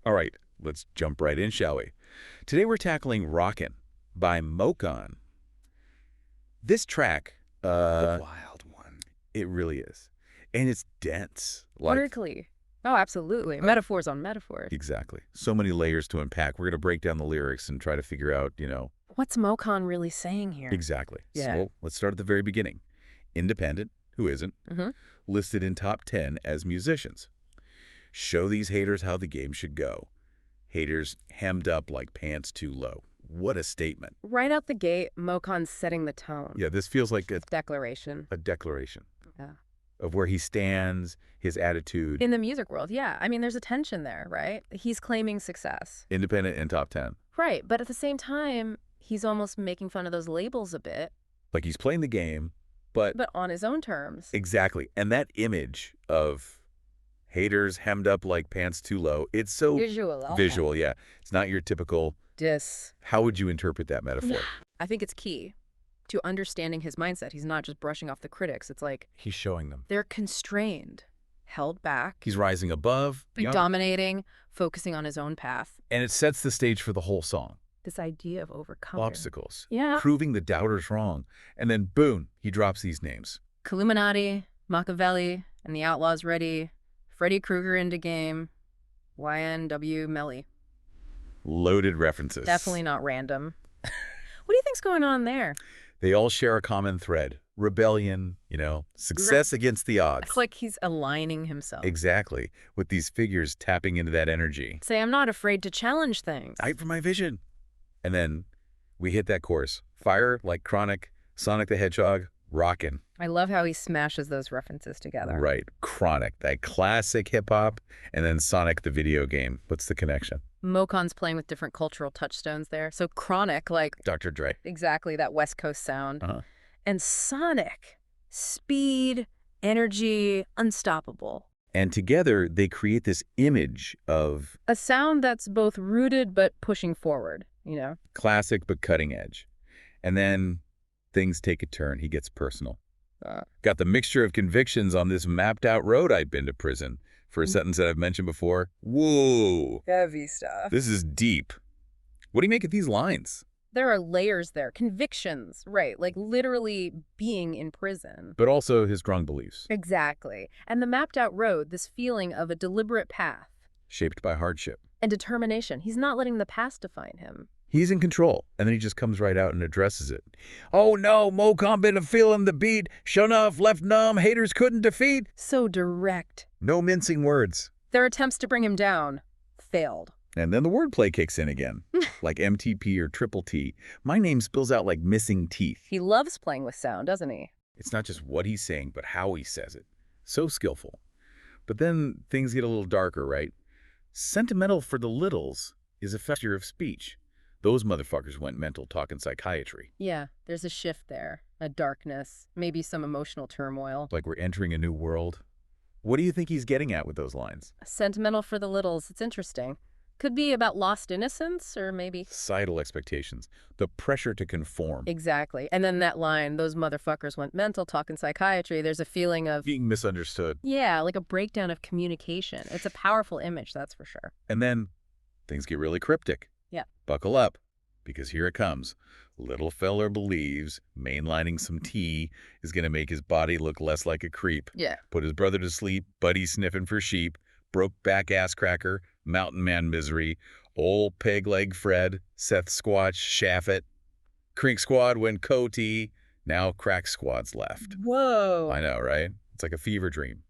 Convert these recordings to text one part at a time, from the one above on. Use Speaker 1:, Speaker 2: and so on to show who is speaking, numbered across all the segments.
Speaker 1: All right, let's jump right in, shall we? Today we're tackling Rockin' by MoKoN. This track,
Speaker 2: The wild one.
Speaker 1: it really is. And it's dense.
Speaker 3: Vertically. Oh, absolutely. Metaphors on metaphors.
Speaker 1: Exactly. So many layers to unpack. We're going to break down the lyrics and try to figure out,
Speaker 3: What's MoKoN really saying here?
Speaker 1: exactly.
Speaker 3: Yeah.
Speaker 1: So let's start at the very beginning. Independent, who isn't, listed in top 10 as musicians. Show these haters how the game should go. Haters hemmed up like pants too low. What a statement.
Speaker 3: Right out the gate, MoKoN's setting the tone.
Speaker 1: Yeah, this feels like
Speaker 3: Declaration.
Speaker 1: a declaration
Speaker 3: Yeah.
Speaker 1: of where he stands, his attitude.
Speaker 3: In the music world, yeah. I mean, there's a tension there, right? He's claiming success.
Speaker 1: Independent and top 10.
Speaker 3: Right, but at the same time, he's almost making fun of those labels a bit,
Speaker 1: Like he's playing the game, but
Speaker 3: but on his own terms.
Speaker 1: exactly. And that image of haters hemmed up like pants too low, it's so
Speaker 3: Visual.
Speaker 1: visual, yeah. It's not your typical,
Speaker 3: Dis.
Speaker 1: how would you interpret that metaphor?
Speaker 3: I think it's key to understanding his mindset. He's not just brushing off the critics. It's like
Speaker 1: He's showing them.
Speaker 3: they're constrained, held back,
Speaker 1: He's rising above,
Speaker 3: dominating, focusing on his own path.
Speaker 1: and it sets the stage for the whole song.
Speaker 3: This idea of overcoming.
Speaker 1: Obstacles.
Speaker 3: Yeah.
Speaker 1: Proving the doubters wrong. And then, boom, he drops these names.
Speaker 3: Illuminati, Machiavelli, and the Outlaws Ready, Freddy Krueger into game, YNW Melly.
Speaker 1: Loaded references.
Speaker 3: Definitely not random. What do you think's going on there?
Speaker 1: They all share a common thread. Rebellion, success against the odds.
Speaker 3: It's like he's aligning himself.
Speaker 1: Exactly. With these figures tapping into that energy.
Speaker 3: Say, I'm not afraid to challenge things.
Speaker 1: Fight for my vision. And then we hit that chorus. Fire like Chronic, Sonic the Hedgehog, Rockin'.
Speaker 3: I love how he smashes those references together.
Speaker 1: Right. Chronic, that classic hip-hop, and then Sonic the video game. What's the connection?
Speaker 3: MoKoN's playing with different cultural touchstones there. So Chronic, like
Speaker 1: Dr. Dre.
Speaker 3: exactly that West Coast sound.
Speaker 1: Uh-huh.
Speaker 3: And Sonic, speed, energy, unstoppable.
Speaker 1: And together, they create this image of
Speaker 3: A sound that's both rooted but pushing forward,
Speaker 1: classic but cutting edge. And then things take a turn. He gets personal. Got the mixture of convictions on this mapped-out road I've been to prison. For a sentence that I've mentioned before, whoa,
Speaker 3: Heavy stuff.
Speaker 1: this is deep. What do you make of these lines?
Speaker 3: There are layers there, convictions, right, like literally being in prison.
Speaker 1: But also his strong beliefs,
Speaker 3: Exactly. And the mapped out road, this feeling of a deliberate path
Speaker 1: shaped by hardship.
Speaker 3: and determination. He's not letting the past define him.
Speaker 1: He's in control, and then he just comes right out and addresses it. Oh no, MoKoN been a feeling the beat. Sure enough, left numb, haters couldn't defeat.
Speaker 3: So direct.
Speaker 1: No mincing words.
Speaker 3: Their attempts to bring him down failed.
Speaker 1: And then the wordplay kicks in again, like MTP or Triple T. My name spills out like missing teeth.
Speaker 3: He loves playing with sound, doesn't he?
Speaker 1: It's not just what he's saying, but how he says it. So skillful. But then things get a little darker, right? Sentimental for the littles is a figure of speech. Those motherfuckers went mental talking psychiatry.
Speaker 3: Yeah, there's a shift there, a darkness, maybe some emotional turmoil.
Speaker 1: Like we're entering a new world. What do you think he's getting at with those lines?
Speaker 3: Sentimental for the littles, it's interesting. Could be about lost innocence, or maybe...
Speaker 1: Societal expectations. The pressure to conform.
Speaker 3: Exactly. And then that line, those motherfuckers went mental talking psychiatry, there's a feeling of...
Speaker 1: Being misunderstood.
Speaker 3: Yeah, like a breakdown of communication. It's a powerful image, that's for sure.
Speaker 1: And then things get really cryptic.
Speaker 3: Yeah.
Speaker 1: Buckle up, because here it comes. Little feller believes mainlining some tea is going to make his body look less like a creep.
Speaker 3: Yeah.
Speaker 1: Put his brother to sleep, buddy sniffing for sheep, broke back ass cracker, mountain man misery, old peg leg Fred, Seth Squatch, Shaffet, Crink Squad went Coty, now Crack Squad's left.
Speaker 3: Whoa.
Speaker 1: I know, right? It's like a fever dream.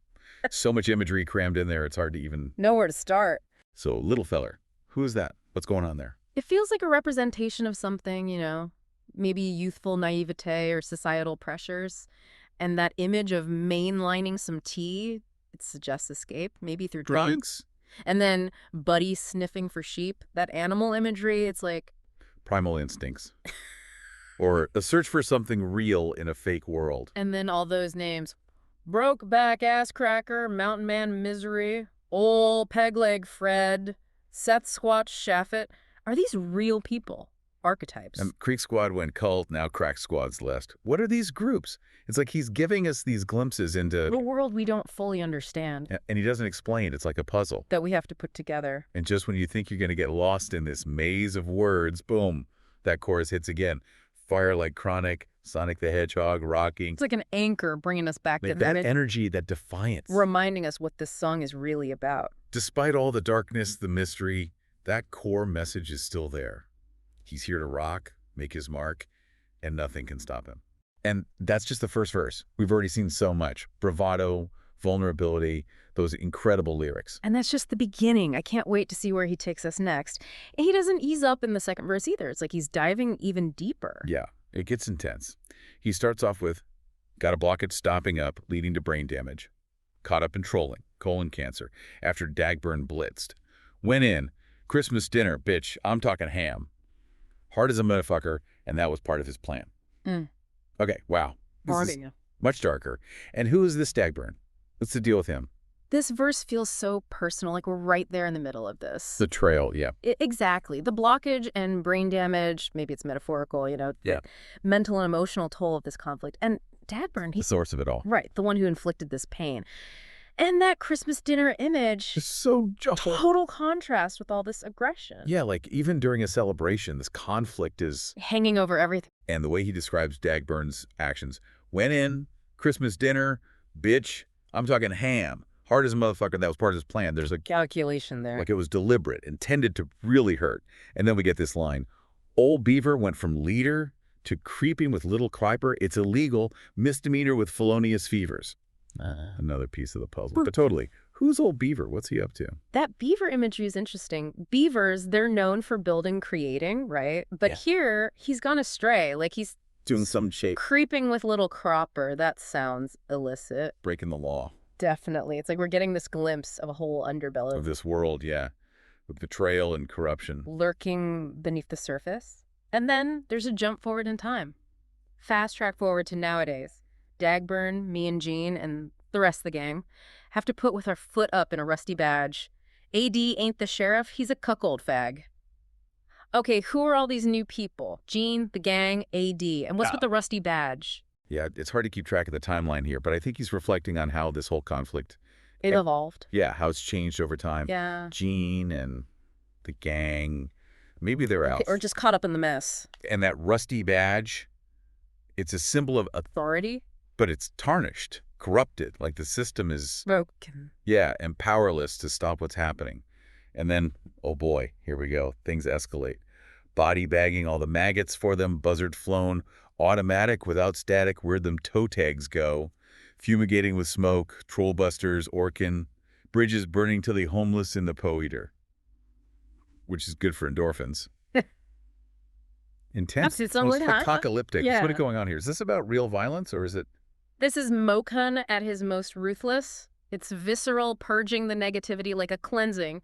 Speaker 1: So much imagery crammed in there, it's hard to even...
Speaker 3: Nowhere to start.
Speaker 1: So, little feller, who is that? What's going on there?
Speaker 3: It feels like a representation of something, maybe youthful naivete or societal pressures. And that image of mainlining some tea, it suggests escape, maybe through drugs. And then buddy sniffing for sheep, that animal imagery, it's like...
Speaker 1: Primal instincts. Or a search for something real in a fake world.
Speaker 3: And then all those names. Broke back ass cracker, mountain man misery, old peg leg Fred, Seth Squatch Shaffet. Are these real people? archetypes.
Speaker 1: And Creek Squad went cult, now Crack Squad's list. What are these groups? It's like he's giving us these glimpses into...
Speaker 3: The world we don't fully understand.
Speaker 1: And he doesn't explain. It's like a puzzle.
Speaker 3: That we have to put together.
Speaker 1: And just when you think you're going to get lost in this maze of words, boom, that chorus hits again. Fire like Chronic, Sonic the Hedgehog, Rocking.
Speaker 3: It's like an anchor bringing us back to
Speaker 1: That energy, that defiance.
Speaker 3: reminding us what this song is really about.
Speaker 1: Despite all the darkness, the mystery, that core message is still there. He's here to rock, make his mark, and nothing can stop him. And that's just the first verse. We've already seen so much. Bravado, vulnerability, those incredible lyrics.
Speaker 3: And that's just the beginning. I can't wait to see where he takes us next. And he doesn't ease up in the second verse either. It's like he's diving even deeper.
Speaker 1: Yeah, it gets intense. He starts off with, got a blockage stopping up, leading to brain damage. Caught up in trolling, colon cancer, after Dagburn blitzed. Went in, Christmas dinner, bitch, I'm talking ham. Hard as a motherfucker, and that was part of his plan. Okay, wow. This is much darker. And who is this Dagburn? What's the deal with him?
Speaker 3: This verse feels so personal, like we're right there in the middle of this.
Speaker 1: The trail, yeah.
Speaker 3: Exactly. The blockage and brain damage, maybe it's metaphorical,
Speaker 1: Yeah.
Speaker 3: Mental and emotional toll of this conflict. And Dagburn,
Speaker 1: The
Speaker 3: he's
Speaker 1: source of it all.
Speaker 3: right, the one who inflicted this pain. And that Christmas dinner image,
Speaker 1: It's so
Speaker 3: total contrast with all this aggression.
Speaker 1: Yeah, like even during a celebration, this conflict is...
Speaker 3: Hanging over everything.
Speaker 1: And the way he describes Dagburn's actions. Went in, Christmas dinner, bitch, I'm talking ham. Hard as a motherfucker, that was part of his plan. There's a
Speaker 3: Calculation there.
Speaker 1: like it was deliberate, intended to really hurt. And then we get this line. Old Beaver went from leader to creeping with little Kryper. It's illegal. Misdemeanor with felonious fevers. Another piece of the puzzle. But totally. Who's Old Beaver? What's he up to?
Speaker 3: That beaver imagery is interesting. Beavers, they're known for building, creating, right? But here, he's gone astray. Like he's
Speaker 1: Doing some shape.
Speaker 3: creeping with little Cropper. That sounds illicit.
Speaker 1: Breaking the law.
Speaker 3: Definitely. It's like we're getting this glimpse of a whole underbelly
Speaker 1: Of this world, yeah. With betrayal and corruption.
Speaker 3: lurking beneath the surface. And then there's a jump forward in time. Fast track forward to nowadays. Dagburn, me and Jean, and the rest of the gang have to put with our foot up in a rusty badge. AD ain't the sheriff, he's a cuckold fag. Okay, who are all these new people? Jean, the gang, AD. And what's with the rusty badge?
Speaker 1: Yeah, it's hard to keep track of the timeline here, but I think he's reflecting on how this whole conflict...
Speaker 3: It evolved.
Speaker 1: Yeah, how it's changed over time.
Speaker 3: Yeah.
Speaker 1: Gene and the gang, maybe they're out.
Speaker 3: Or just caught up in the mess.
Speaker 1: And that rusty badge, it's a symbol of
Speaker 3: Authority?
Speaker 1: but it's tarnished, corrupted, like the system is,
Speaker 3: Broken.
Speaker 1: yeah, and powerless to stop what's happening. And then, oh boy, here we go. Things escalate. Body bagging all the maggots for them, buzzard flown, automatic without static, where'd them toe tags go? Fumigating with smoke, troll busters, Orkin, bridges burning till the homeless in the po-eater, which is good for endorphins. Intense, almost apocalyptic.
Speaker 3: Yeah.
Speaker 1: What's going on here? Is this about real violence or is it?
Speaker 3: This is MoKoN at his most ruthless. It's visceral, purging the negativity like a cleansing.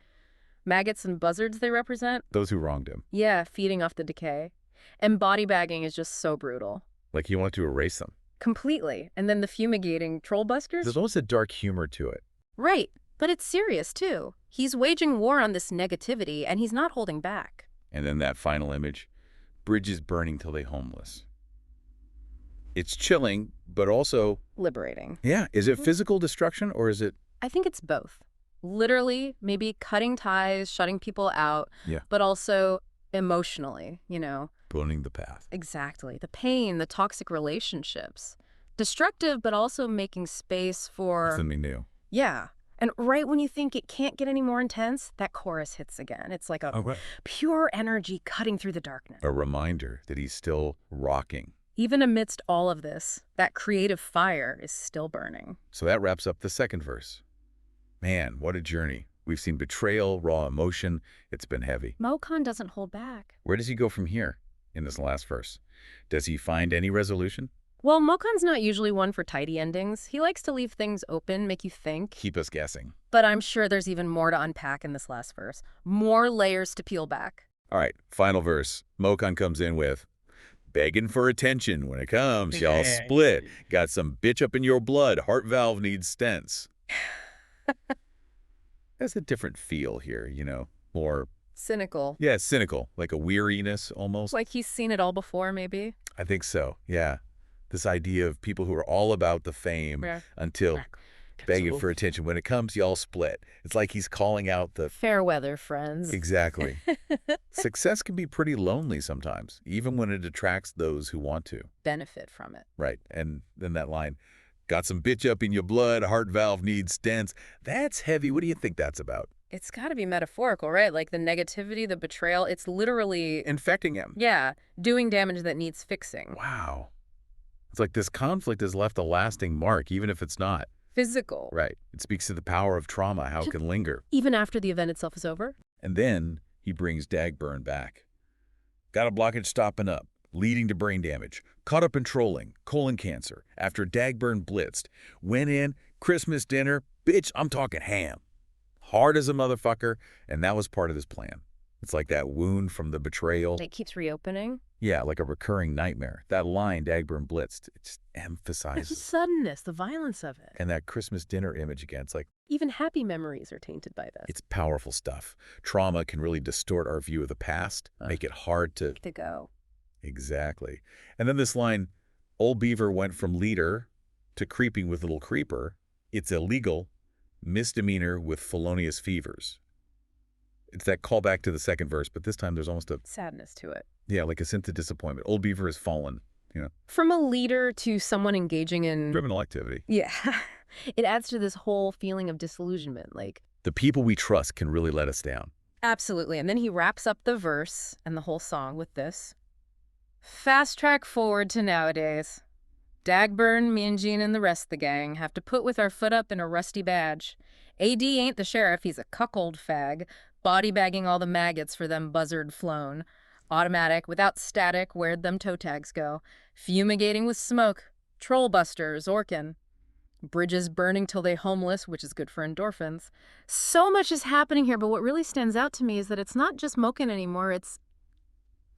Speaker 3: Maggots and buzzards they represent?
Speaker 1: Those who wronged him.
Speaker 3: Yeah, feeding off the decay. And body bagging is just so brutal.
Speaker 1: Like he wanted to erase them.
Speaker 3: Completely. And then the fumigating troll busters?
Speaker 1: There's almost a dark humor to it.
Speaker 3: Right. But it's serious, too. He's waging war on this negativity, and he's not holding back.
Speaker 1: And then that final image, bridges burning till they homeless. It's chilling, but also...
Speaker 3: Liberating.
Speaker 1: Yeah. Is it physical destruction or is it...
Speaker 3: I think it's both. Literally, maybe cutting ties, shutting people out,
Speaker 1: Yeah.
Speaker 3: but also emotionally, you know.
Speaker 1: Burning the path.
Speaker 3: Exactly. The pain, the toxic relationships. Destructive, but also making space for...
Speaker 1: Something new.
Speaker 3: Yeah. And right when you think it can't get any more intense, that chorus hits again. It's like a pure energy cutting through the darkness.
Speaker 1: A reminder that he's still rocking.
Speaker 3: Even amidst all of this, that creative fire is still burning.
Speaker 1: So that wraps up the second verse. Man, what a journey. We've seen betrayal, raw emotion. It's been heavy.
Speaker 3: MoKoN doesn't hold back.
Speaker 1: Where does he go from here in this last verse? Does he find any resolution?
Speaker 3: Well, MoKoN's not usually one for tidy endings. He likes to leave things open, make you think.
Speaker 1: Keep us guessing.
Speaker 3: But I'm sure there's even more to unpack in this last verse. More layers to peel back.
Speaker 1: All right, final verse. MoKoN comes in with, begging for attention when it comes, y'all split. Got some bitch up in your blood. Heart valve needs stents. There's a different feel here, you know, more
Speaker 3: Cynical.
Speaker 1: Yeah, cynical, like a weariness almost.
Speaker 3: Like he's seen it all before, maybe.
Speaker 1: I think so, yeah. This idea of people who are all about the fame
Speaker 3: Yeah.
Speaker 1: until begging for attention. When it comes, y'all split. It's like he's calling out the...
Speaker 3: Fair weather friends.
Speaker 1: Exactly. Success can be pretty lonely sometimes, even when it attracts those who want to.
Speaker 3: Benefit from it.
Speaker 1: Right. And then that line, got some bitch up in your blood, heart valve needs stents. That's heavy. What do you think that's about?
Speaker 3: It's got to be metaphorical, right? Like the negativity, the betrayal, it's literally,
Speaker 1: Infecting him.
Speaker 3: yeah, doing damage that needs fixing.
Speaker 1: Wow. It's like this conflict has left a lasting mark, even if it's not.
Speaker 3: Physical.
Speaker 1: Right. It speaks to the power of trauma, how it can linger.
Speaker 3: Even after the event itself is over?
Speaker 1: And then he brings Dagburn back. Got a blockage stopping up, leading to brain damage. Caught up in trolling, colon cancer. After Dagburn blitzed. Went in, Christmas dinner, bitch, I'm talking ham. Hard as a motherfucker, and that was part of his plan. It's like that wound from the betrayal.
Speaker 3: It keeps reopening.
Speaker 1: Yeah, like a recurring nightmare. That line, Dagburn blitzed, it just
Speaker 3: It's the
Speaker 1: emphasizes.
Speaker 3: suddenness, the violence of it.
Speaker 1: And that Christmas dinner image again, it's like,
Speaker 3: Even happy memories are tainted by this.
Speaker 1: it's powerful stuff. Trauma can really distort our view of the past, make it hard to...
Speaker 3: To go.
Speaker 1: Exactly. And then this line, old beaver went from leader to creeping with little creeper. It's illegal, misdemeanor with felonious fevers. It's that callback to the second verse, but this time there's almost a,
Speaker 3: Sadness to it.
Speaker 1: yeah, like a sense of disappointment. Old beaver has fallen,
Speaker 3: From a leader to someone engaging in...
Speaker 1: criminal activity.
Speaker 3: Yeah. It adds to this whole feeling of disillusionment, like...
Speaker 1: The people we trust can really let us down.
Speaker 3: Absolutely. And then he wraps up the verse and the whole song with this. Fast track forward to nowadays. Dagburn, me and Gene and the rest of the gang have to put with our foot up in a rusty badge. AD ain't the sheriff, he's a cuckold fag, body bagging all the maggots for them buzzard flown. Automatic, without static, where'd them toe tags go? Fumigating with smoke. Troll busters, Orkin. Bridges burning till they homeless, which is good for endorphins. So much is happening here, but what really stands out to me is that it's not just MoKoN anymore, it's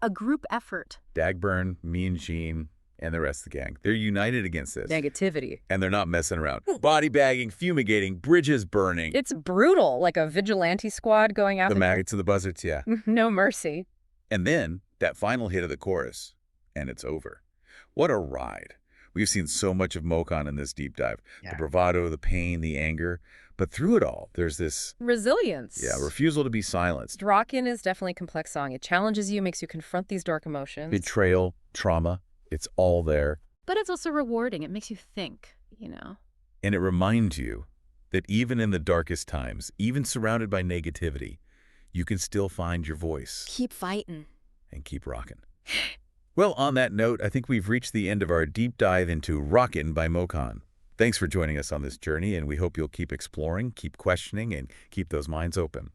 Speaker 3: a group effort.
Speaker 1: Dagburn, me and Gene, and the rest of the gang. They're united against this.
Speaker 3: Negativity.
Speaker 1: And they're not messing around. Body bagging, fumigating, bridges burning.
Speaker 3: It's brutal, like a vigilante squad going after
Speaker 1: The maggots and the buzzards, yeah.
Speaker 3: No mercy.
Speaker 1: And then that final hit of the chorus, and it's over. What a ride. We've seen so much of MoKoN in this deep dive.
Speaker 2: Yeah.
Speaker 1: The bravado, the pain, the anger. But through it all, there's this,
Speaker 3: Resilience.
Speaker 1: refusal to be silenced.
Speaker 3: Rockin is definitely a complex song. It challenges you, makes you confront these dark emotions.
Speaker 1: Betrayal, trauma, it's all there.
Speaker 3: But it's also rewarding. It makes you think,
Speaker 1: And it reminds you that even in the darkest times, even surrounded by negativity, you can still find your voice
Speaker 3: Keep fighting.
Speaker 1: and keep rocking. Well, on that note, I think we've reached the end of our deep dive into Rockin' by MoKoN. Thanks for joining us on this journey, and we hope you'll keep exploring, keep questioning, and keep those minds open.